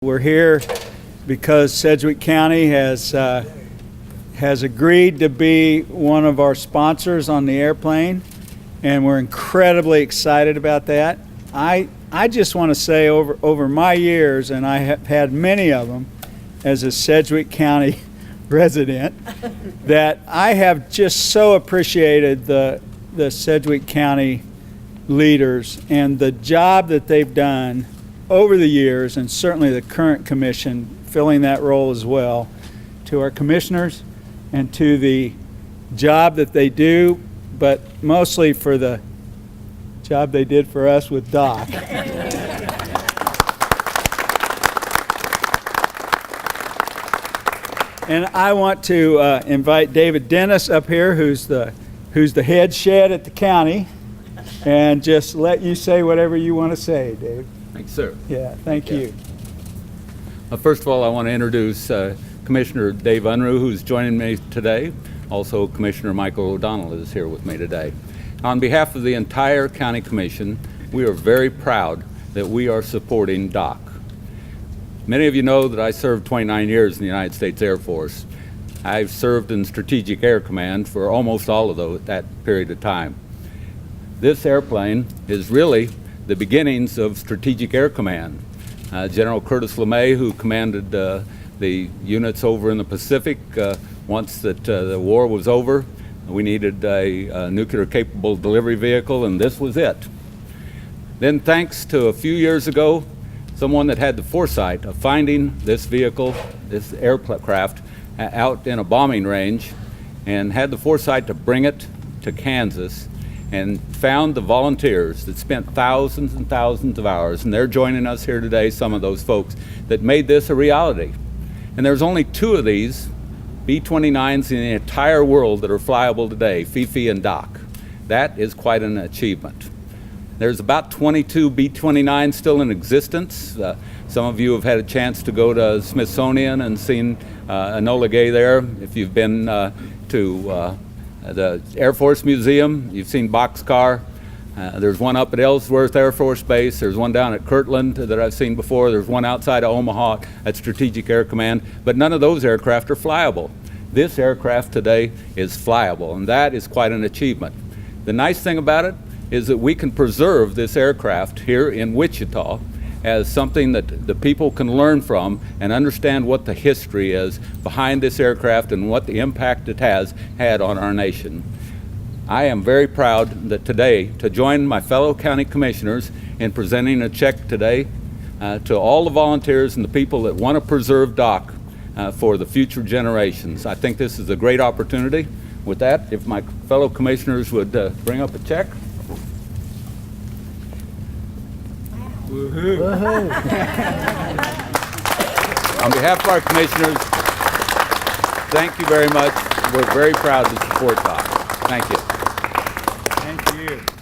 We're here because Sedgwick County has agreed to be one of our sponsors on the airplane, and we're incredibly excited about that. I just want to say over my years, and I have had many of them as a Sedgwick County resident, that I have just so appreciated the Sedgwick County leaders and the job that they've done over the years, and certainly the current commission filling that role as well, to our commissioners and to the job that they do, but mostly for the job they did for us with Doc. And I want to invite David Dennis up here, who's the head shed at the county, and just let you say whatever you want to say, Dave. Thanks, sir. Yeah, thank you. First of all, I want to introduce Commissioner Dave Unruh, who's joining me today. Also, Commissioner Michael O'Donnell is here with me today. On behalf of the entire County Commission, we are very proud that we are supporting DOC. Many of you know that I served 29 years in the United States Air Force. I've served in Strategic Air Command for almost all of that period of time. This airplane is really the beginnings of Strategic Air Command. General Curtis LeMay, who commanded the units over in the Pacific, once that the war was over, we needed a nuclear-capable delivery vehicle, and this was it. Then, thanks to a few years ago, someone that had the foresight of finding this vehicle, this aircraft, out in a bombing range, and had the foresight to bring it to Kansas, and found the volunteers that spent thousands and thousands of hours, and they're joining us here today, some of those folks that made this a reality. And there's only 2 of these B-29s in the entire world that are flyable today, Fifi and Doc. That is quite an achievement. There's about 22 B-29s still in existence. Some of you have had a chance to go to Smithsonian and seen Enola Gay there. If you've been to the Air Force Museum, you've seen Boxcar. There's one up at Ellsworth Air Force Base. There's one down at Kirtland that I've seen before. There's one outside of Omaha at Strategic Air Command. But none of those aircraft are flyable. This aircraft today is flyable, and that is quite an achievement. The nice thing about it is that we can preserve this aircraft here in Wichita as something that the people can learn from and understand what the history is behind this aircraft and what the impact it has had on our nation. I am very proud that today to join my fellow county commissioners in presenting a check today to all the volunteers and the people that want to preserve DOC for the future generations. I think this is a great opportunity. With that, if my fellow commissioners would bring up a check. Woohoo. Woohoo. On behalf of our commissioners, thank you very much. We're very proud to support DOC. Thank you. Thank you.